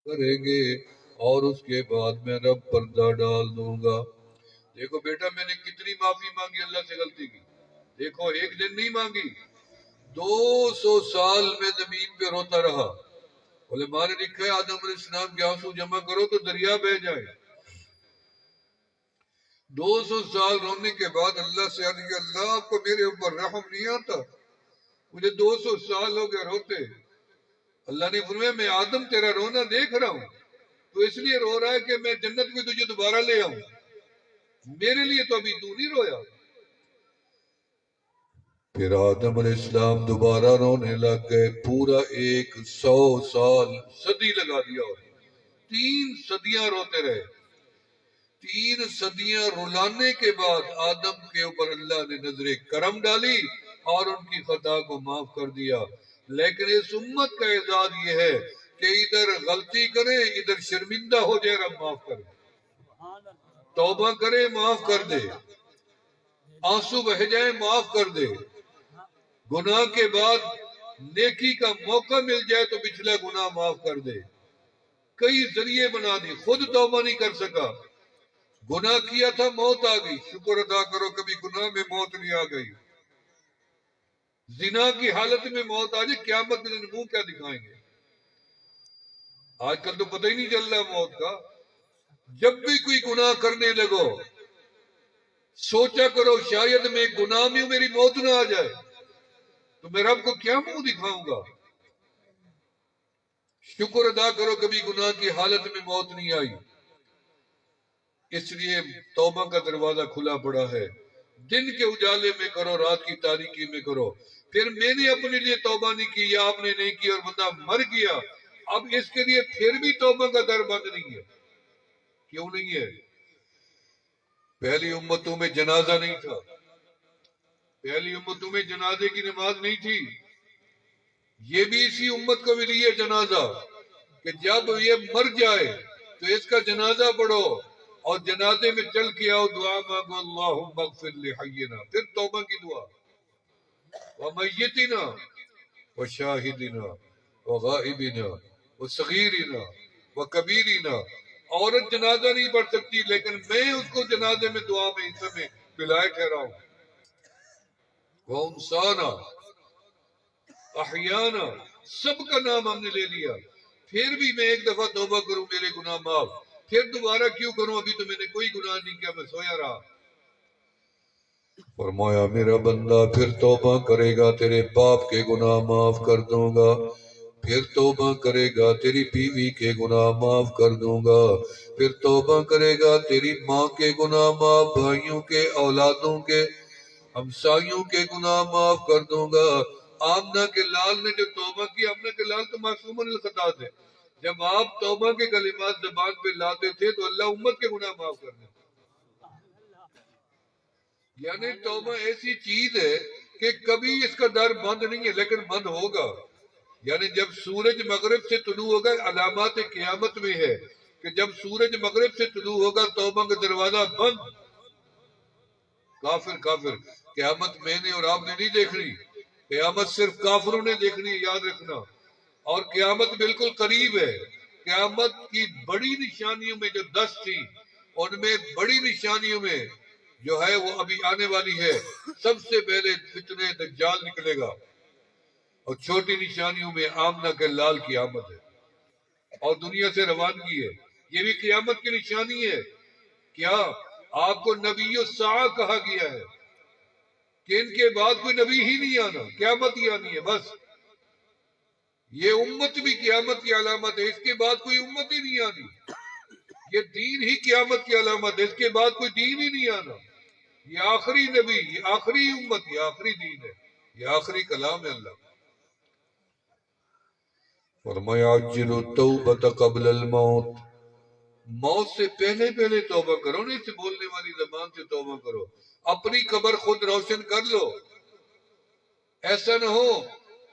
کریں گے اور اس کے بعد میں رب پردہ ڈال دوں گا. دیکھو بیٹا میں نے کتنی معافی مانگی اللہ سے غلطی کی. دیکھو ایک دن نہیں مانگی, 200 سال میں زمین پہ روتا رہا. علماء نے لکھا ہے آدم علیہ السلام کے آنسو جمع کرو تو دریا بہہ جائے. 200 سال رونے کے بعد اللہ سے عرض کیا, اللہ آپ کو میرے اوپر رحم نہیں آتا؟ مجھے 200 سال ہو گئے روتے. اللہ نے فرمایا میں آدم تیرا رونا دیکھ رہا ہوں, تو اس لیے رو رہا ہے کہ میں جنت میں تجھے دوبارہ لے آؤں, میرے لیے تو ابھی تو نہیں رویا. پھر آدم علیہ السلام دوبارہ رونے لگ گئے. پورا 100 سال صدی لگا دیا, 3 صدیاں روتے رہے. 3 صدیاں رلانے کے بعد آدم کے اوپر اللہ نے نظر کرم ڈالی اور ان کی خطا کو معاف کر دیا. لیکن اس امت کا اعزاز یہ ہے کہ ادھر غلطی کرے, ادھر شرمندہ ہو جائے, رب معاف کر دے. توبہ کرے معاف کر دے, آنسو بہ جائے معاف کر دے. گناہ کے بعد نیکی کا موقع مل جائے تو پچھلا گناہ معاف کر دے. کئی ذریعے بنا دی, خود توبہ نہیں کر سکا, گناہ کیا تھا موت آ گئی, شکر ادا کرو کبھی گناہ میں موت نہیں آ گئی. زنا کی حالت میں موت آ جائے, قیامت میں منہ کیا دکھائیں گے؟ آج کل تو پتہ ہی نہیں چل رہا موت کا. جب بھی کوئی گناہ کرنے لگو سوچا کرو شاید میں گناہ میں میری موت نہ آ جائے تو میں رب کو کیا منہ دکھاؤں گا. شکر ادا کرو کبھی گناہ کی حالت میں موت نہیں آئی. اس لیے توبہ کا دروازہ کھلا پڑا ہے. دن کے اجالے میں کرو, رات کی تاریکی میں کرو. پھر میں نے اپنے لیے توبہ نہیں کی یا آپ نے نہیں کی اور بندہ مر گیا, اب اس کے لیے پھر بھی توبہ کا در بند نہیں ہے. کیوں نہیں ہے؟ پہلی امتوں میں جنازہ نہیں تھا, پہلی امتوں میں جنازے کی نماز نہیں تھی. یہ بھی اسی امت کو ملی ہے جنازہ کہ جب یہ مر جائے تو اس کا جنازہ پڑھو اور جنازے میں چل کے آؤ, دعا مانگو اللہم اغفر لحینا, پھر توبہ کی دعا, ومیتنا وشاہدنا وغائبنا وصغیرنا وکبیرنا. عورت جنازہ نہیں پڑھ سکتی لیکن میں اس کو جنازے میں دعا میں حصہ میں بلائے ٹھہراؤں. وانسانا احیانا, سب کا نام ہم نے لے لیا. پھر بھی میں ایک دفعہ توبہ کروں میرے گناہ معاف, پھر دوبارہ کیوں کروں, ابھی تو میں نے کوئی گناہ نہیں کیا, میں سویا رہا. فرمایا میرا بندہ پھر توبہ کرے گا تیرے باپ کے گناہ معاف کر دوں گا, پھر توبہ کرے گا تیری بیوی کے گناہ معاف کر دوں گا, پھر توبہ کرے گا تیری ماں کے گناہ معاف, بھائیوں کے, اولادوں کے, ہمسائیوں کے گناہ معاف کر دوں گا. آمنہ کے لال نے جو توبہ کی, آمنہ کے لال تو معصوم الخطا تھے, جب آپ توبہ کے کلمات زبان پہ لاتے تھے تو اللہ امت کے گناہ معاف کرنے. یعنی توبہ ایسی چیز ہے کہ کبھی اس کا در بند نہیں ہے لیکن بند ہوگا. یعنی جب سورج مغرب سے طلوع ہوگا, علامات قیامت میں ہے کہ جب سورج مغرب سے طلوع ہوگا توبہ کا دروازہ بند. کافر کافر, قیامت میں نے اور آپ نے نہیں دیکھنی, قیامت صرف کافروں نے دیکھنی, یاد رکھنا. اور قیامت بالکل قریب ہے. قیامت کی بڑی نشانیوں میں جو 10 تھی, ان میں بڑی نشانیوں میں جو ہے وہ ابھی آنے والی ہے. سب سے پہلے فتنہ دجال نکلے گا, اور چھوٹی نشانیوں میں آمنہ کے لال کی آمد ہے اور دنیا سے روانگی ہے. یہ بھی قیامت کی نشانی ہے. کیا آپ کو نبی الساعہ کہا گیا ہے کہ ان کے بعد کوئی نبی ہی نہیں آنا, قیامت ہی آنی ہے بس. یہ امت بھی قیامت کی علامت ہے, اس کے بعد کوئی امت ہی نہیں آنی. یہ دین ہی قیامت کی علامت ہے, اس کے بعد کوئی دین ہی نہیں آنا. یہ آخری نبی, یہ آخری امت, یہ آخری دین ہے, یہ آخری کلام ہے اللہ. فرمایا عجل التوبۃ قبل الموت, موت سے پہلے پہلے توبہ کرو, نہیں سے بولنے والی زبان سے توبہ کرو. اپنی قبر خود روشن کر لو. ایسا نہ ہو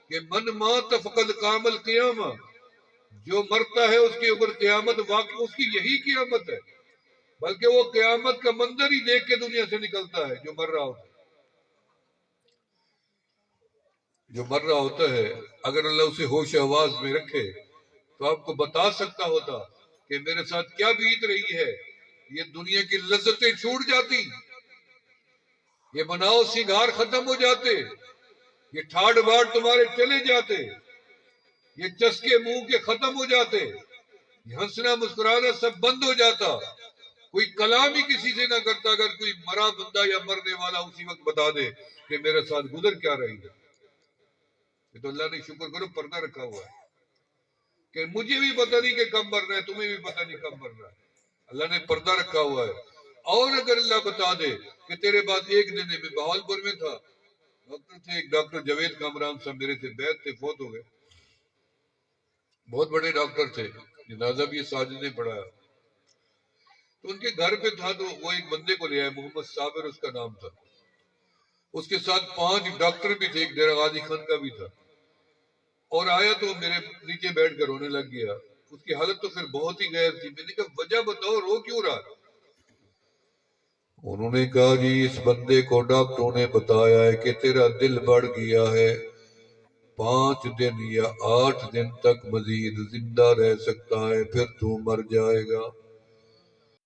کہ من مات فقد قام القیامہ, جو مرتا ہے اس کے اوپر قیامت واقع, اس کی یہی قیامت ہے, بلکہ وہ قیامت کا منظر ہی دیکھ کے دنیا سے نکلتا ہے. جو مر رہا ہوتا ہے, جو مر رہا ہوتا ہے, اگر اللہ اسے ہوش آواز میں رکھے تو آپ کو بتا سکتا ہوتا کہ میرے ساتھ کیا بیت رہی ہے. یہ دنیا کی لذتیں چھوٹ جاتی، یہ بناؤ سنگار ختم ہو جاتے، یہ ٹھاٹ باٹ تمہارے چلے جاتے، یہ چسکے منہ کے ختم ہو جاتے، یہ ہنسنا مسکرانا سب بند ہو جاتا، کوئی کلام ہی کسی سے نہ کرتا اگر کوئی مرا بندہ یا مرنے والا اسی وقت بتا دے کہ میرے ساتھ گزر کیا رہی ہے. یہ تو اللہ نے شکر کرو پردہ رکھا ہوا ہے کہ مجھے بھی پتہ نہیں کہ کب مرنا ہے، تمہیں بھی پتہ نہیں کب مرنا ہے. اللہ نے پردہ رکھا ہوا ہے. اور اگر اللہ بتا دے کہ تیرے بعد ایک دن میں بہاولپور میں تھا، ڈاکٹر تھے، ایک ڈاکٹر جاوید کامران صاحب میرے سے بیعت تھے، فوت ہو گئے. بہت بڑے ڈاکٹر تھے، جنازہ بھی ساجد نے پڑھایا. تو ان کے گھر پہ تھا تو وہ ایک بندے کو لے آئے، محمد صابر اس کا نام تھا. اس کے ساتھ 5 ڈاکٹر بھی تھے، ایک ڈیرہ غازی خان کا بھی تھا. اور آیا تو میرے نیچے بیٹھ کر رونے لگ گیا. اس کی حالت تو پھر بہت ہی غیر تھی. میں نے کہا وجہ بتاؤ، رو کیوں رہا؟ انہوں نے کہا جی اس بندے کو ڈاکٹروں نے بتایا ہے کہ تیرا دل بڑھ گیا ہے، 5 دن یا 8 دن تک مزید زندہ رہ سکتا ہے، پھر تو مر جائے گا.